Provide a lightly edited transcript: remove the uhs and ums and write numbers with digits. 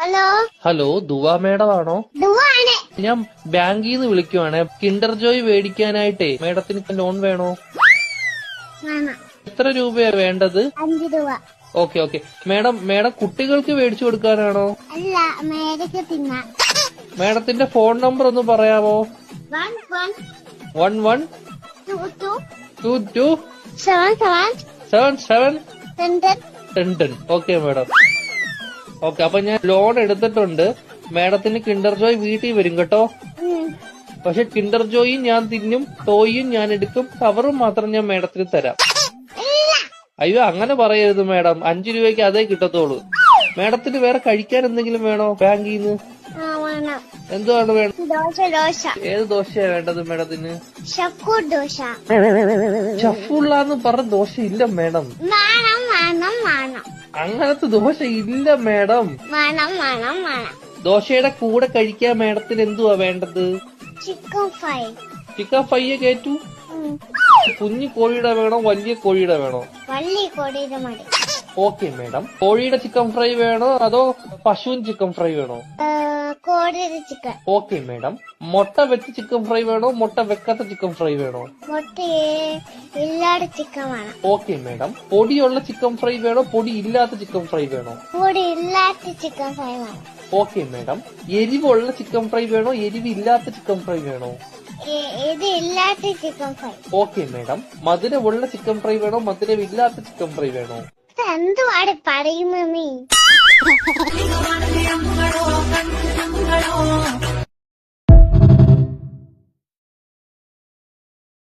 Hello hello ദുവാ madam ആണോ? ദുവാണ്. ഞാൻ ബാങ്കിൽ നിന്ന് വിളിക്കുവാണ്. കിൻഡർ ജോയ് മേടിക്കാനായിട്ടേ മേഡത്തിന് ലോൺ വേണോ? എത്ര രൂപയാ വേണ്ടത്? 5 രൂപ. ഓക്കെ മേഡം കുട്ടികൾക്ക് മേടിച്ചു കൊടുക്കാനാണോ? അല്ല, മേടിക്ക് തിന്നാൻ. മേഡത്തിന്റെ ഫോൺ നമ്പർ ഒന്ന് പറയാമോ? 11 22 77 10. Okay madam. ഓക്കെ, അപ്പൊ ഞാൻ ലോൺ എടുത്തിട്ടുണ്ട്. മേഡത്തിന് കിൻഡർ ജോയ് വീട്ടിൽ വരും കേട്ടോ. പക്ഷെ കിൻഡർ ജോയും ഞാൻ തിന്നും, ടോയും ഞാൻ എടുക്കും, കവറും മാത്രം ഞാൻ മേഡത്തിന് തരാം. അയ്യോ, അങ്ങനെ പറയരുത് മേഡം. 5 രൂപയ്ക്ക് അതേ കിട്ടത്തോളൂ. മേഡത്തിന് വേറെ കഴിക്കാൻ എന്തെങ്കിലും വേണോ ബാങ്കിൽ നിന്ന്? എന്തുവാണ് വേണം? ഏത് ദോശയാ വേണ്ടത് മേഡത്തിന്? ഷഫുള്ളാന്ന് പറഞ്ഞ ദോശ ഇല്ല മേഡം. അങ്ങനത്തെ ദോശ ഇല്ല മേഡം. ദോശയുടെ കൂടെ കഴിക്കാൻ മേഡത്തിന് എന്തുവാ വേണ്ടത്? ചിക്കൻ ഫ്രൈ കേറ്റു. കുഞ്ഞു കോഴിയുടെ വേണോ വലിയ കോഴിയുടെ വേണോ? വലിയ കോഴിയുടെ മതി. Okay madam. കോഴിയുടെ ചിക്കൻ ഫ്രൈ വേണോ അതോ പശുവിൻ ചിക്കൻ ഫ്രൈ വേണോ? കോഴിയുടെ ചിക്കൻ. Okay madam. മുട്ട വെച്ച ചിക്കൻ ഫ്രൈ വേണോ മുട്ട വെക്കാത്ത ചിക്കൻ ഫ്രൈ വേണോ? മുട്ട ഇല്ലാത്ത ചിക്കൻ വേണം. Okay madam. പൊടിയുള്ള ചിക്കൻ ഫ്രൈ വേണോ പൊടി ഇല്ലാത്ത ചിക്കൻ ഫ്രൈ വേണോ? പൊടി ഇല്ലാത്ത ചിക്കൻ ഫ്രൈ വേണം. Okay madam. എരിവുള്ള ചിക്കൻ ഫ്രൈ വേണോ എരിവ് ഇല്ലാത്ത ചിക്കൻ ഫ്രൈ വേണോ? ഇത് ഇല്ലാത്ത ചിക്കൻ ഫ്രൈ. Okay madam. മധുരമുള്ള ചിക്കൻ ഫ്രൈ വേണോ മധുരമില്ലാത്ത ചിക്കൻ ഫ്രൈ വേണോ? എന്തുവാണ് പറയുന്നത് നീ?